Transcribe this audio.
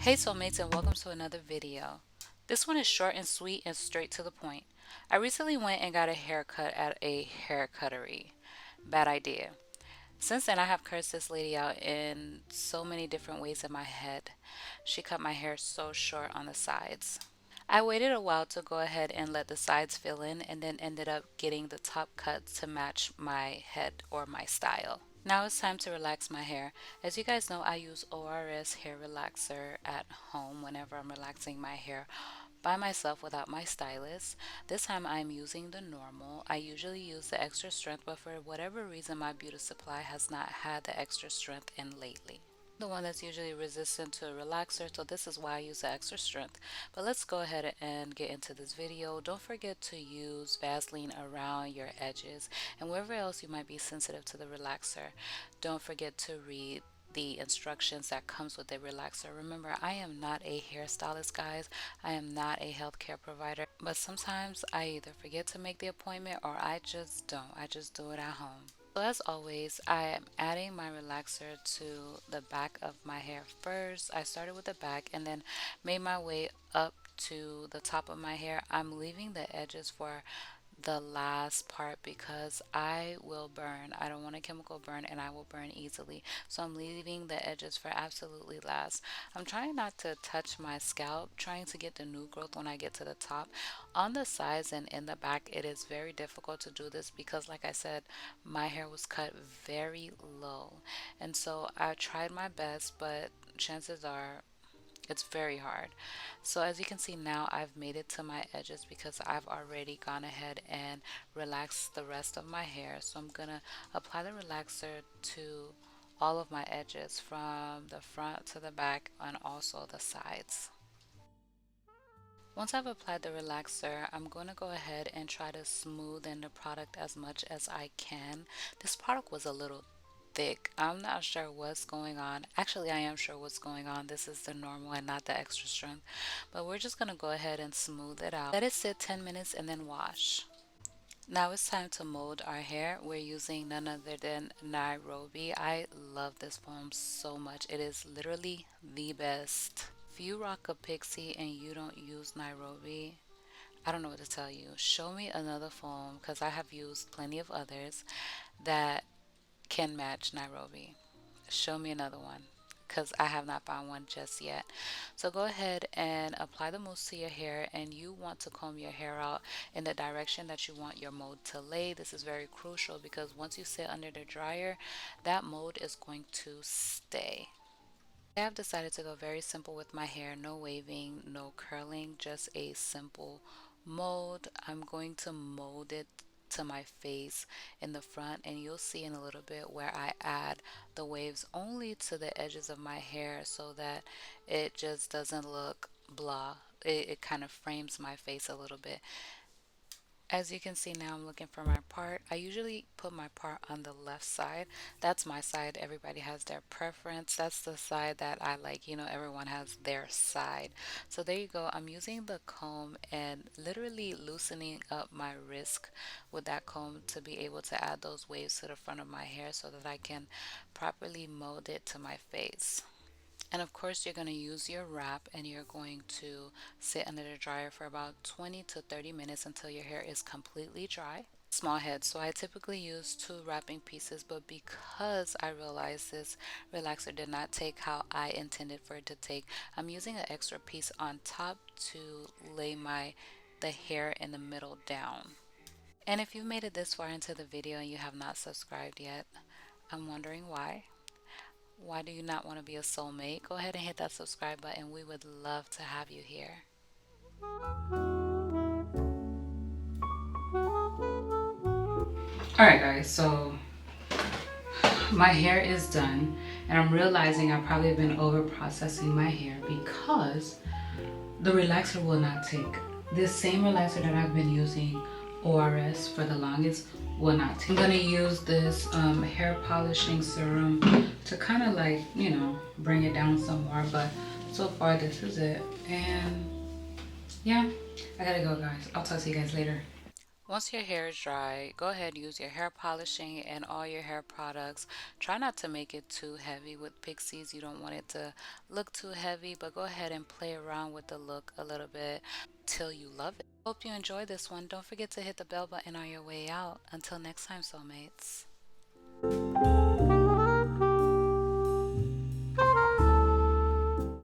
Hey Soulmates, and welcome to another video. This one is short and sweet and straight to the point. I recently went and got a haircut at a hair cuttery. Bad idea. Since then I have cursed this lady out in so many different ways in my head. She cut my hair so short on the sides. I waited a while to go ahead and let the sides fill in and then ended up getting the top cut to match my head or my style. Now it's time to relax my hair. As you guys know, I use ORS hair relaxer at home whenever I'm relaxing my hair by myself without my stylist. This time I'm using the normal. I usually use the extra strength, but for whatever reason my beauty supply has not had the extra strength in lately. The one that's usually resistant to a relaxer, so this is why I use the extra strength. But let's go ahead and get into this video. Don't forget to use Vaseline around your edges and wherever else you might be sensitive to the relaxer. Don't forget to read the instructions that comes with the relaxer. Remember, I am not a hairstylist, guys. I am not a healthcare provider, but sometimes I either forget to make the appointment or I just don't. I just do it at home. So as always, I am adding my relaxer to the back of my hair first. I started with the back and then made my way up to the top of my hair. I'm leaving the edges for the last part because I will burn. I don't want a chemical burn and I will burn easily. So I'm leaving the edges for absolutely last. I'm trying not to touch my scalp, trying to get the new growth when I get to the top. On the sides and in the back, it is very difficult to do this because, like I said, my hair was cut very low. And so I tried my best, but chances are it's very hard. So as you can see now, I've made it to my edges because I've already gone ahead and relaxed the rest of my hair. So I'm gonna apply the relaxer to all of my edges from the front to the back and also the sides. Once I've applied the relaxer, I'm going to go ahead and try to smooth in the product as much as I can. This product was a little thick. I'm not sure what's going on. Actually, I am sure what's going on. This is the normal and not the extra strength. But we're just going to go ahead and smooth it out. Let it sit 10 minutes and then wash. Now it's time to mold our hair. We're using none other than Nairobi. I love this foam so much. It is literally the best. If you rock a Pixie and you don't use Nairobi, I don't know what to tell you. Show me another foam because I have used plenty of others that can match Nairobi. Show me another one because I have not found one just yet. So go ahead and apply the mousse to your hair, and you want to comb your hair out in the direction that you want your mold to lay. This is very crucial because once you sit under the dryer, that mold is going to stay. I have decided to go very simple with my hair. No waving, no curling, just a simple mold. I'm going to mold it to my face in the front, and you'll see in a little bit where I add the waves only to the edges of my hair so that it just doesn't look blah. It kind of frames my face a little bit. As you can see now, I'm looking for my part. I usually put my part on the left side. That's my side. Everybody has their preference. That's the side that I like. You know, everyone has their side. So there you go. I'm using the comb and literally loosening up my wrist with that comb to be able to add those waves to the front of my hair so that I can properly mold it to my face. And of course, you're going to use your wrap and you're going to sit under the dryer for about 20 to 30 minutes until your hair is completely dry. Small head, so I typically use two wrapping pieces, but because I realized this relaxer did not take how I intended for it to take, I'm using an extra piece on top to lay the hair in the middle down. And if you've made it this far into the video and you have not subscribed yet, I'm wondering why. Why do you not want to be a soulmate? Go ahead and hit that subscribe button. We would love to have you here. Alright guys, so my hair is done and I'm realizing I've probably been over processing my hair because the relaxer will not take. This same relaxer that I've been using, ORS, for the longest will not take. I'm going to use this hair polishing serum to kind of like, you know, bring it down some more, but so far this is it. And yeah, I gotta go guys. I'll talk to you guys later. Once your hair is dry, go ahead and use your hair polishing and all your hair products. Try not to make it too heavy with Pixies. You don't want it to look too heavy, but go ahead and play around with the look a little bit till you love it. Hope you enjoy this one. Don't forget to hit the bell button on your way out. Until next time, soulmates.